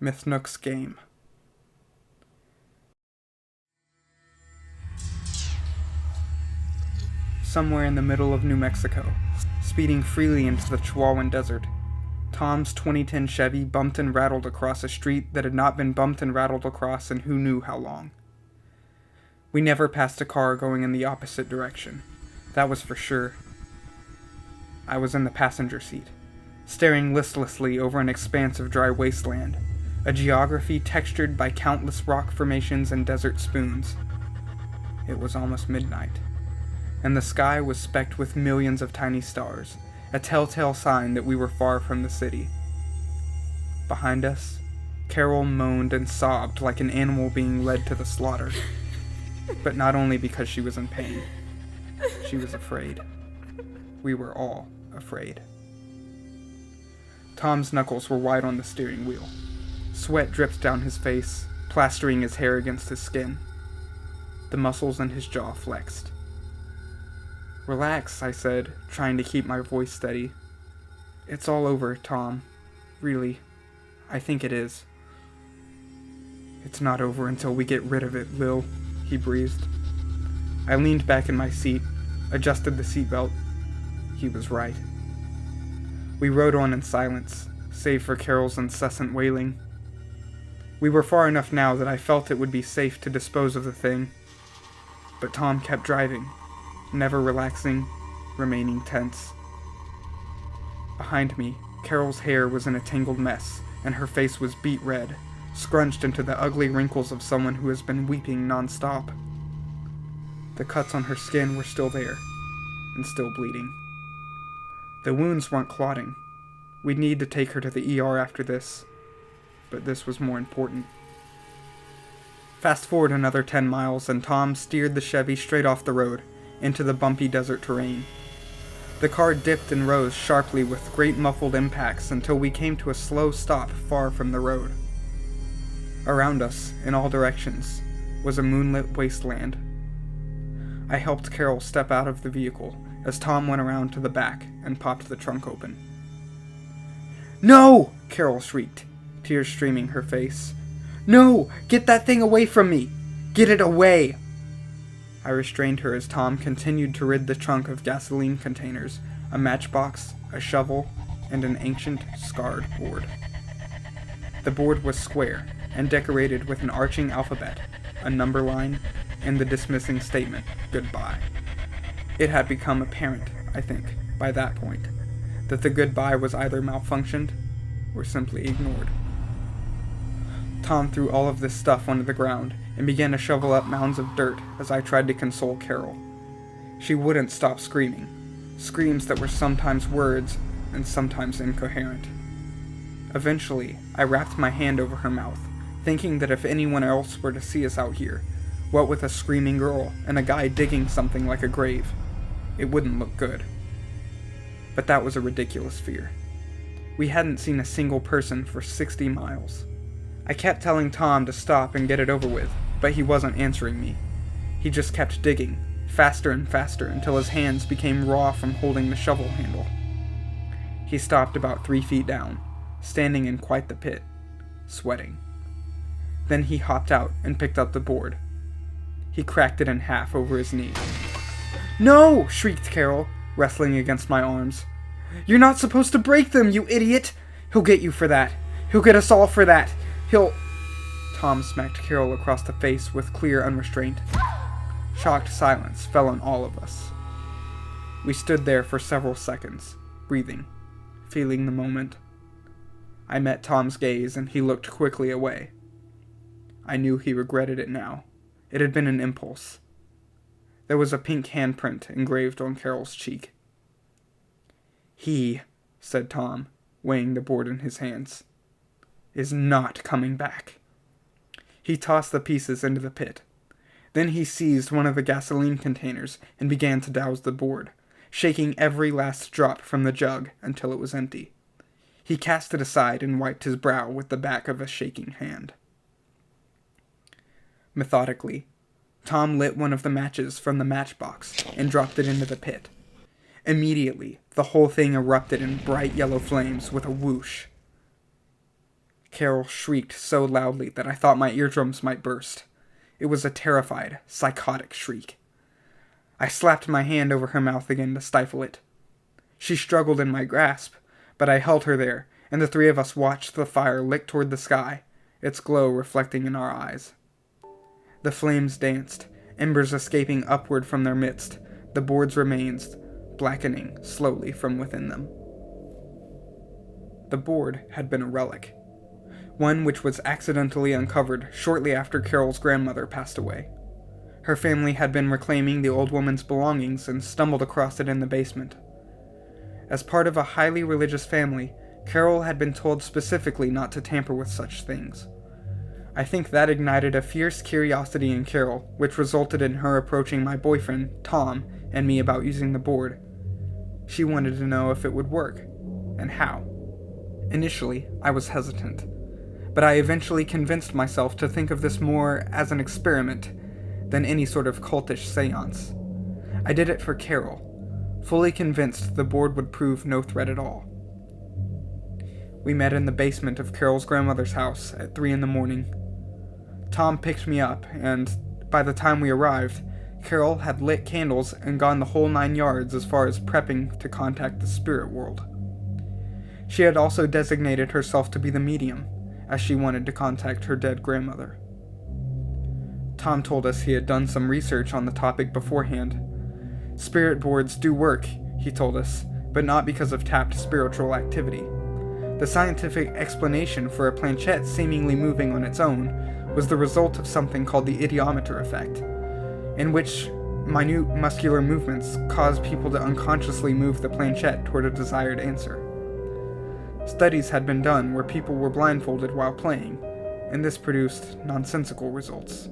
Mthnuk's game. Somewhere in the middle of New Mexico, speeding freely into the Chihuahuan Desert, Tom's 2010 Chevy bumped and rattled across a street that had not been bumped and rattled across in who knew how long. We never passed a car going in the opposite direction. That was for sure. I was in the passenger seat, staring listlessly over an expanse of dry wasteland, a geography textured by countless rock formations and desert spoons. It was almost midnight, and the sky was specked with millions of tiny stars, a telltale sign that we were far from the city. Behind us, Carol moaned and sobbed like an animal being led to the slaughter. But not only because she was in pain. She was afraid. We were all afraid. Tom's knuckles were white on the steering wheel. Sweat dripped down his face, plastering his hair against his skin. The muscles in his jaw flexed. "Relax," I said, trying to keep my voice steady. "It's all over, Tom. Really. I think it is." "It's not over until we get rid of it, Lil," he breathed. I leaned back in my seat, adjusted the seatbelt. He was right. We rode on in silence, save for Carol's incessant wailing. We were far enough now that I felt it would be safe to dispose of the thing. But Tom kept driving, never relaxing, remaining tense. Behind me, Carol's hair was in a tangled mess, and her face was beet red, scrunched into the ugly wrinkles of someone who has been weeping non-stop. The cuts on her skin were still there, and still bleeding. The wounds weren't clotting. We'd need to take her to the ER after this, but this was more important. Fast forward another 10 miles, and Tom steered the Chevy straight off the road, into the bumpy desert terrain. The car dipped and rose sharply with great muffled impacts until we came to a slow stop far from the road. Around us, in all directions, was a moonlit wasteland. I helped Carol step out of the vehicle as Tom went around to the back and popped the trunk open. "No!" Carol shrieked, tears streaming her face. "No! Get that thing away from me! Get it away!" I restrained her as Tom continued to rid the trunk of gasoline containers, a matchbox, a shovel, and an ancient, scarred board. The board was square and decorated with an arching alphabet, a number line, and the dismissing statement, "Goodbye." It had become apparent, I think, by that point, that the goodbye was either malfunctioned or simply ignored. Tom threw all of this stuff onto the ground and began to shovel up mounds of dirt as I tried to console Carol. She wouldn't stop screaming, screams that were sometimes words and sometimes incoherent. Eventually, I wrapped my hand over her mouth, thinking that if anyone else were to see us out here, what with a screaming girl and a guy digging something like a grave, it wouldn't look good. But that was a ridiculous fear. We hadn't seen a single person for 60 miles. I kept telling Tom to stop and get it over with, but he wasn't answering me. He just kept digging, faster and faster, until his hands became raw from holding the shovel handle. He stopped about 3 feet down, standing in quite the pit, sweating. Then he hopped out and picked up the board. He cracked it in half over his knee. "No!" shrieked Carol, wrestling against my arms. "You're not supposed to break them, you idiot! He'll get you for that. He'll get us all for that. He'll..." Tom smacked Carol across the face with clear unrestraint. Shocked silence fell on all of us. We stood there for several seconds, breathing, feeling the moment. I met Tom's gaze, and he looked quickly away. I knew he regretted it now. It had been an impulse. There was a pink handprint engraved on Carol's cheek. "He," said Tom, weighing the board in his hands, "is not coming back." He tossed the pieces into the pit. Then he seized one of the gasoline containers and began to douse the board, shaking every last drop from the jug until it was empty. He cast it aside and wiped his brow with the back of a shaking hand. Methodically, Tom lit one of the matches from the matchbox and dropped it into the pit. Immediately, the whole thing erupted in bright yellow flames with a whoosh. Carol shrieked so loudly that I thought my eardrums might burst. It was a terrified, psychotic shriek. I slapped my hand over her mouth again to stifle it. She struggled in my grasp, but I held her there, and the three of us watched the fire lick toward the sky, its glow reflecting in our eyes. The flames danced, embers escaping upward from their midst, the board's remains blackening slowly from within them. The board had been a relic, one which was accidentally uncovered shortly after Carol's grandmother passed away. Her family had been reclaiming the old woman's belongings and stumbled across it in the basement. As part of a highly religious family, Carol had been told specifically not to tamper with such things. I think that ignited a fierce curiosity in Carol, which resulted in her approaching my boyfriend, Tom, and me about using the board. She wanted to know if it would work, and how. Initially, I was hesitant, but I eventually convinced myself to think of this more as an experiment than any sort of cultish seance. I did it for Carol, fully convinced the board would prove no threat at all. We met in the basement of Carol's grandmother's house at 3 a.m. Tom picked me up, and by the time we arrived, Carol had lit candles and gone the whole 9 yards as far as prepping to contact the spirit world. She had also designated herself to be the medium, as she wanted to contact her dead grandmother. Tom told us he had done some research on the topic beforehand. Spirit boards do work, he told us, but not because of tapped spiritual activity. The scientific explanation for a planchette seemingly moving on its own was the result of something called the idiometer effect, in which minute muscular movements cause people to unconsciously move the planchette toward a desired answer. Studies had been done where people were blindfolded while playing, and this produced nonsensical results.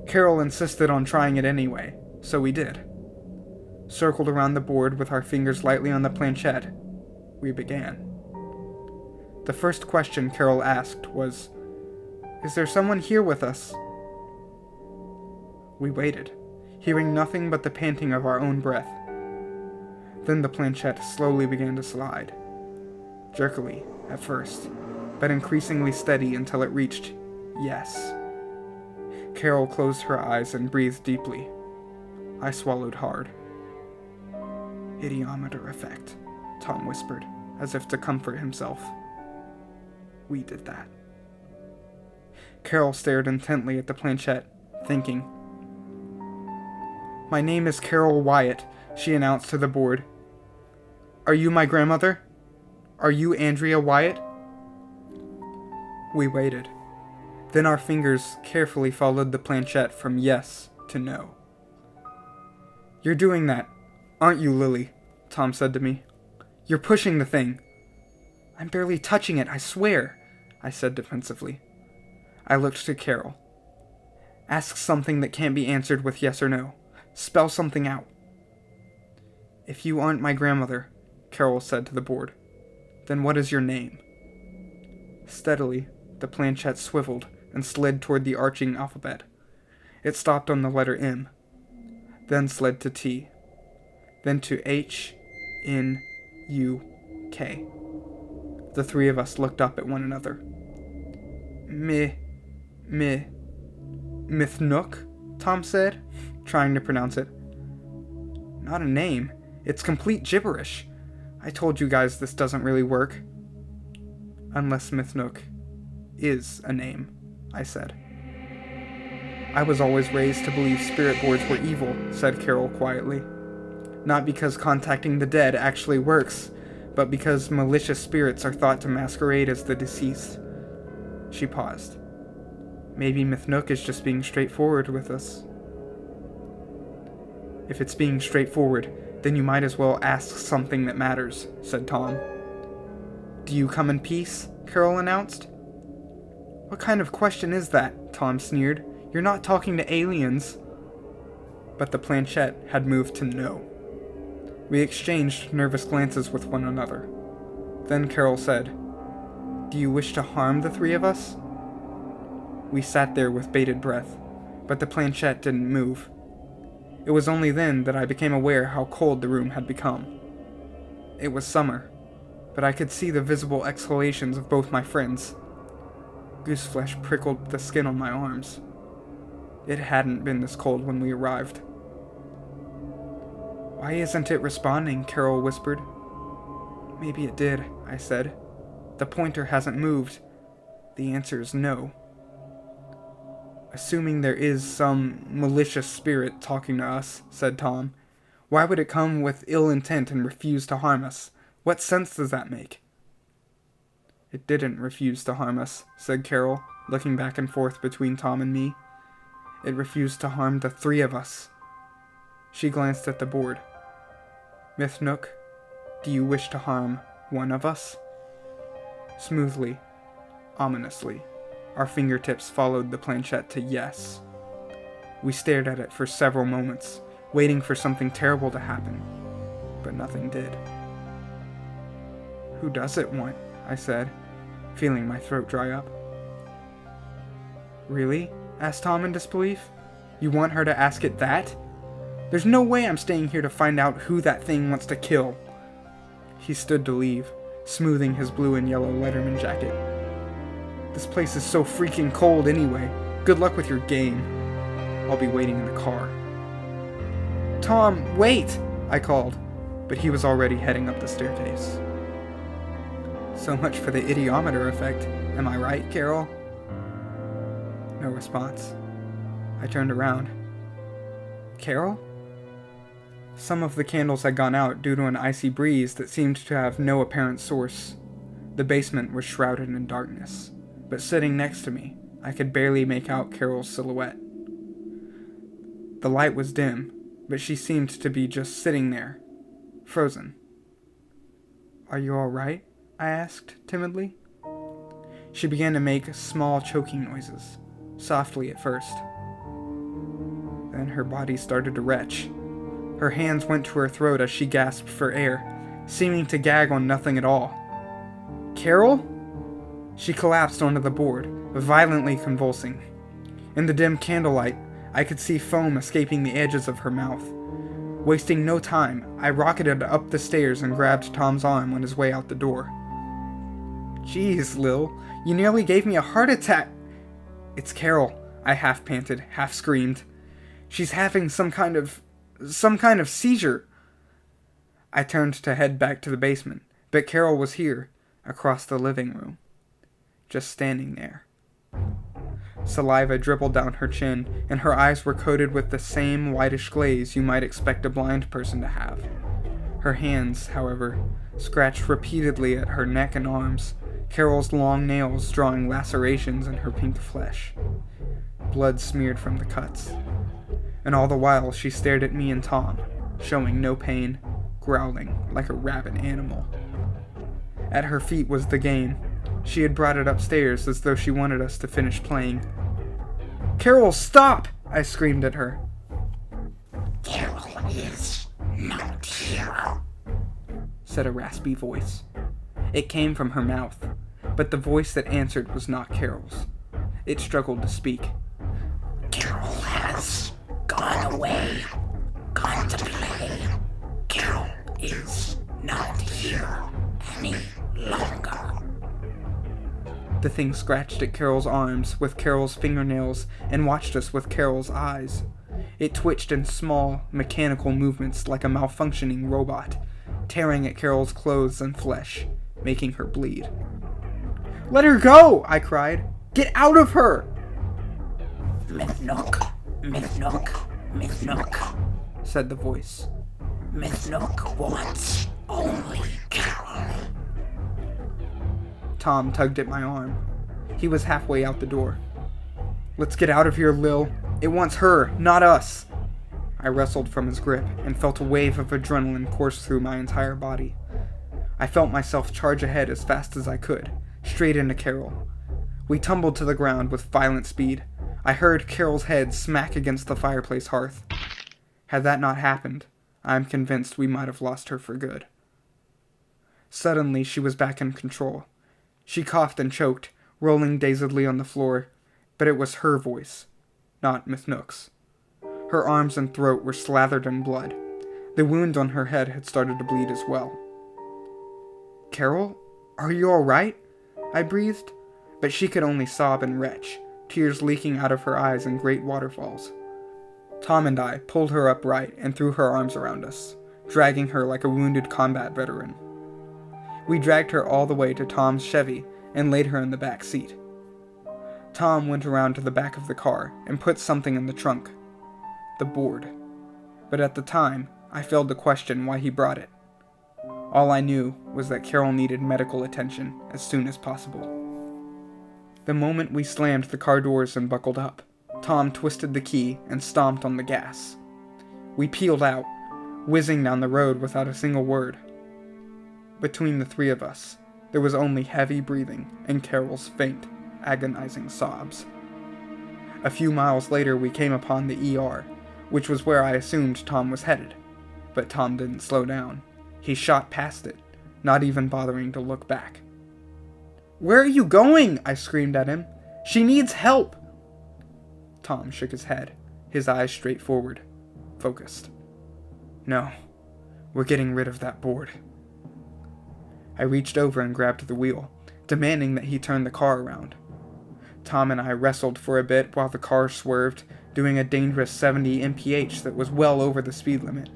Carol insisted on trying it anyway, so we did. Circled around the board with our fingers lightly on the planchette, we began. The first question Carol asked was, "Is there someone here with us?" We waited, hearing nothing but the panting of our own breath. Then the planchette slowly began to slide. Jerkily, at first, but increasingly steady until it reached yes. Carol closed her eyes and breathed deeply. I swallowed hard. "Idiometer effect," Tom whispered, as if to comfort himself. We did that. Carol stared intently at the planchette, thinking. "My name is Carol Wyatt," she announced to the board. "Are you my grandmother? Are you Andrea Wyatt?" We waited. Then our fingers carefully followed the planchette from yes to no. "You're doing that, aren't you, Lily?" Tom said to me. "You're pushing the thing." "I'm barely touching it, I swear," I said defensively. I looked to Carol. "Ask something that can't be answered with yes or no. Spell something out." "If you aren't my grandmother," Carol said to the board, "then what is your name?" Steadily, the planchette swiveled and slid toward the arching alphabet. It stopped on the letter M, then slid to T, then to H, N, U, K. The three of us looked up at one another. Mthnuk, Tom said, trying to pronounce it. "Not a name. It's complete gibberish. I told you guys this doesn't really work." "Unless Mthnuk is a name," I said. "I was always raised to believe spirit boards were evil," said Carol quietly. "Not because contacting the dead actually works, but because malicious spirits are thought to masquerade as the deceased." She paused. "Maybe Mthnuk is just being straightforward with us." "If it's being straightforward, then you might as well ask something that matters," said Tom. "Do you come in peace?" Carol announced. "What kind of question is that?" Tom sneered. "You're not talking to aliens." But the planchette had moved to no. We exchanged nervous glances with one another. Then Carol said, "Do you wish to harm the three of us?" We sat there with bated breath, but the planchette didn't move. It was only then that I became aware how cold the room had become. It was summer. but I could see the visible exhalations of both my friends. Gooseflesh prickled the skin on my arms. It hadn't been this cold when we arrived. "Why isn't it responding?" Carol whispered. "Maybe it did," I said. "The pointer hasn't moved. The answer is no." "Assuming there is some malicious spirit talking to us," said Tom, "why would it come with ill intent and refuse to harm us? What sense does that make?" "It didn't refuse to harm us," said Carol, looking back and forth between Tom and me. "It refused to harm the three of us." She glanced at the board. "Mthnuk, do you wish to harm one of us?" Smoothly, ominously, our fingertips followed the planchette to yes. We stared at it for several moments, waiting for something terrible to happen, but nothing did. "Who does it want?" I said, feeling my throat dry up. "Really?" asked Tom in disbelief. "You want her to ask it that? There's no way I'm staying here to find out who that thing wants to kill." He stood to leave, smoothing his blue and yellow Letterman jacket. "This place is so freaking cold anyway. Good luck with your game. I'll be waiting in the car." "Tom, wait!" I called, but he was already heading up the staircase. So much for the idiometer effect. Am I right, Carol? No response. I turned around. "Carol?" Some of the candles had gone out due to an icy breeze that seemed to have no apparent source. The basement was shrouded in darkness, but sitting next to me, I could barely make out Carol's silhouette. The light was dim, but she seemed to be just sitting there, frozen. "Are you all right?" I asked timidly. She began to make small choking noises, softly at first. Then her body started to retch. Her hands went to her throat as she gasped for air, seeming to gag on nothing at all. "Carol?" She collapsed onto the board, violently convulsing. In the dim candlelight, I could see foam escaping the edges of her mouth. Wasting no time, I rocketed up the stairs and grabbed Tom's arm on his way out the door. "Jeez, Lil, you nearly gave me a heart attack." "It's Carol," I half panted, half screamed. "She's having some kind of seizure." I turned to head back to the basement, but Carol was here, across the living room, just standing there. Saliva dribbled down her chin, and her eyes were coated with the same whitish glaze you might expect a blind person to have. Her hands, however, scratched repeatedly at her neck and arms, Carol's long nails drawing lacerations in her pink flesh. Blood smeared from the cuts. And all the while she stared at me and Tom, showing no pain, growling like a rabid animal. At her feet was the game. She had brought it upstairs as though she wanted us to finish playing. "Carol, stop!" I screamed at her. "Carol is not here," said a raspy voice. It came from her mouth, but the voice that answered was not Carol's. It struggled to speak. "Carol has gone away, gone to play. Carol is not here any longer." The thing scratched at Carol's arms with Carol's fingernails and watched us with Carol's eyes. It twitched in small, mechanical movements like a malfunctioning robot, tearing at Carol's clothes and flesh, making her bleed. "Let her go!" I cried. "Get out of her!" "Mthnuk, Mthnuk, Mthnuk," said the voice. "Mthnuk wants only Carol." Tom tugged at my arm. He was halfway out the door. "Let's get out of here, Lil. It wants her, not us." I wrestled from his grip and felt a wave of adrenaline course through my entire body. I felt myself charge ahead as fast as I could, straight into Carol. We tumbled to the ground with violent speed. I heard Carol's head smack against the fireplace hearth. Had that not happened, I am convinced we might have lost her for good. Suddenly, she was back in control. She coughed and choked, rolling dazedly on the floor, but it was her voice, not Mthnuk's. Her arms and throat were slathered in blood. The wound on her head had started to bleed as well. Carol? Are you alright? I breathed, but she could only sob and retch, tears leaking out of her eyes in great waterfalls. Tom and I pulled her upright and threw her arms around us, dragging her like a wounded combat veteran. We dragged her all the way to Tom's Chevy and laid her in the back seat. Tom went around to the back of the car and put something in the trunk. The board. But at the time, I failed to question why he brought it. All I knew was that Carol needed medical attention as soon as possible. The moment we slammed the car doors and buckled up, Tom twisted the key and stomped on the gas. We peeled out, whizzing down the road without a single word. Between the three of us, there was only heavy breathing and Carol's faint, agonizing sobs. A few miles later we came upon the ER, which was where I assumed Tom was headed. But Tom didn't slow down. He shot past it, not even bothering to look back. "Where are you going?" I screamed at him. "She needs help!" Tom shook his head, his eyes straight forward, focused. "No, we're getting rid of that board." I reached over and grabbed the wheel, demanding that he turn the car around. Tom and I wrestled for a bit while the car swerved, doing a dangerous 70 mph that was well over the speed limit.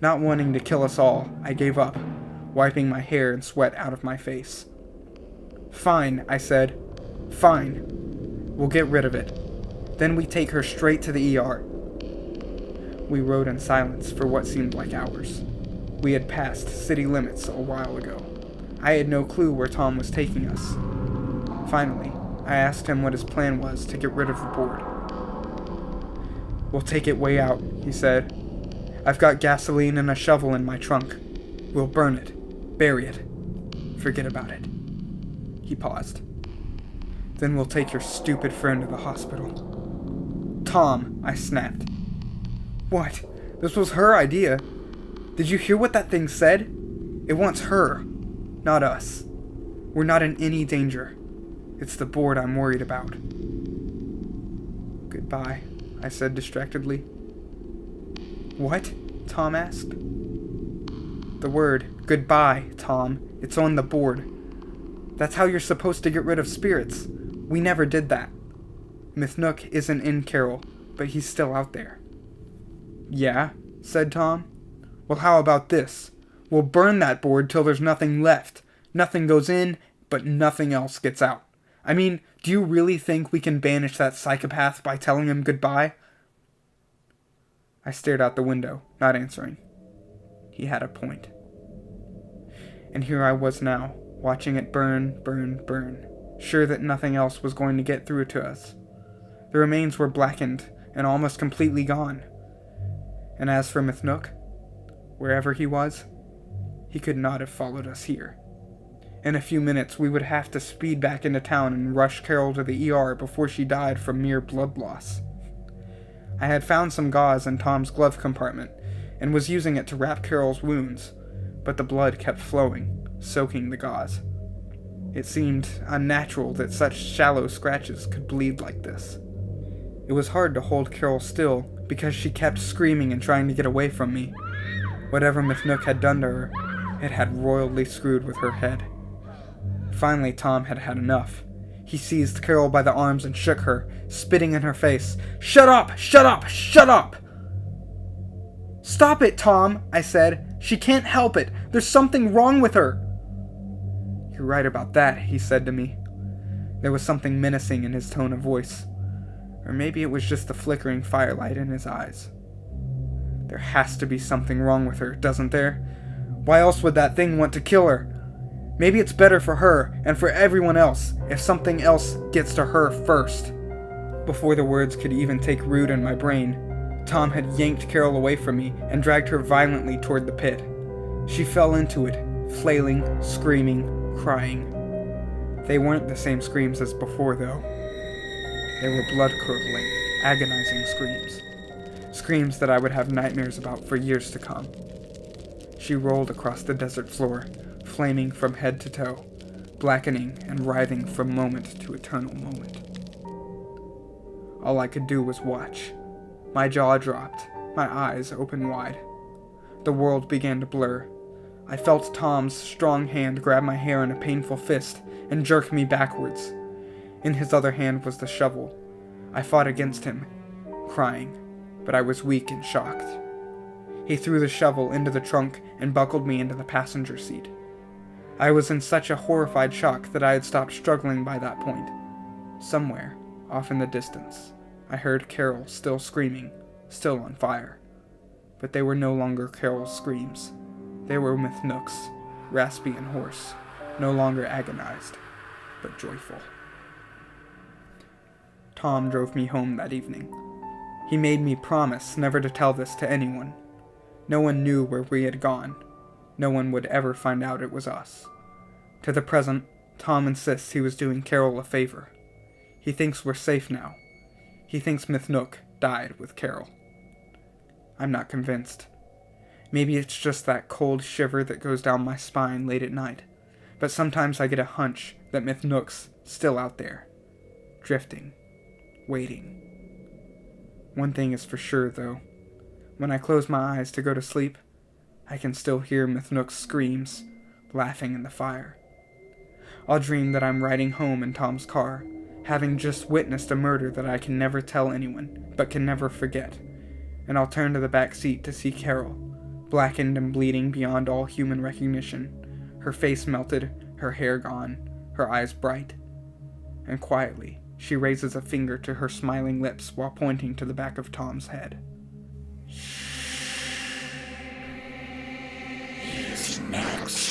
Not wanting to kill us all, I gave up, wiping my hair and sweat out of my face. "Fine," I said. "Fine. We'll get rid of it. Then we take her straight to the ER." We rode in silence for what seemed like hours. We had passed city limits a while ago. I had no clue where Tom was taking us. Finally, I asked him what his plan was to get rid of the board. "We'll take it way out," he said. "I've got gasoline and a shovel in my trunk. We'll burn it, bury it, forget about it." He paused. "Then we'll take your stupid friend to the hospital." "Tom," I snapped. "What? This was her idea. Did you hear what that thing said? It wants her, not us. We're not in any danger. It's the board I'm worried about." "Goodbye," I said distractedly. "What?" Tom asked. "The word, goodbye, Tom. It's on the board. That's how you're supposed to get rid of spirits. We never did that. Mthnuk isn't in Carol, but he's still out there." "Yeah?" said Tom. "Well, how about this? We'll burn that board till there's nothing left. Nothing goes in, but nothing else gets out. I mean, do you really think we can banish that psychopath by telling him goodbye?" I stared out the window, not answering. He had a point. And here I was now, watching it burn, burn, burn, sure that nothing else was going to get through to us. The remains were blackened and almost completely gone. And as for Mthnuk, wherever he was, he could not have followed us here. In a few minutes, we would have to speed back into town and rush Carol to the ER before she died from mere blood loss. I had found some gauze in Tom's glove compartment and was using it to wrap Carol's wounds, but the blood kept flowing, soaking the gauze. It seemed unnatural that such shallow scratches could bleed like this. It was hard to hold Carol still because she kept screaming and trying to get away from me. Whatever Mthnuk had done to her, it had royally screwed with her head. Finally, Tom had had enough. He seized Carol by the arms and shook her, spitting in her face. "Shut up! Shut up! Shut up!" "Stop it, Tom," I said. "She can't help it. There's something wrong with her." "You're right about that," he said to me. There was something menacing in his tone of voice. Or maybe it was just the flickering firelight in his eyes. "There has to be something wrong with her, doesn't there? Why else would that thing want to kill her? Maybe it's better for her and for everyone else if something else gets to her first." Before the words could even take root in my brain, Tom had yanked Carol away from me and dragged her violently toward the pit. She fell into it, flailing, screaming, crying. They weren't the same screams as before, though. They were blood-curdling, agonizing screams. Screams that I would have nightmares about for years to come. She rolled across the desert floor, flaming from head to toe, blackening and writhing from moment to eternal moment. All I could do was watch. My jaw dropped, my eyes opened wide. The world began to blur. I felt Tom's strong hand grab my hair in a painful fist and jerk me backwards. In his other hand was the shovel. I fought against him, crying, but I was weak and shocked. He threw the shovel into the trunk and buckled me into the passenger seat. I was in such a horrified shock that I had stopped struggling by that point. Somewhere, off in the distance, I heard Carol still screaming, still on fire. But they were no longer Carol's screams. They were Mthnuk's, raspy and hoarse, no longer agonized, but joyful. Tom drove me home that evening. He made me promise never to tell this to anyone. No one knew where we had gone. No one would ever find out it was us. To the present, Tom insists he was doing Carol a favor. He thinks we're safe now. He thinks Mthnuk died with Carol. I'm not convinced. Maybe it's just that cold shiver that goes down my spine late at night, but sometimes I get a hunch that Mthnuk's still out there, drifting, waiting. One thing is for sure, though. When I close my eyes to go to sleep, I can still hear Mthnuk's screams, laughing in the fire. I'll dream that I'm riding home in Tom's car, having just witnessed a murder that I can never tell anyone, but can never forget, and I'll turn to the back seat to see Carol, blackened and bleeding beyond all human recognition, her face melted, her hair gone, her eyes bright. And quietly, she raises a finger to her smiling lips while pointing to the back of Tom's head. He's next.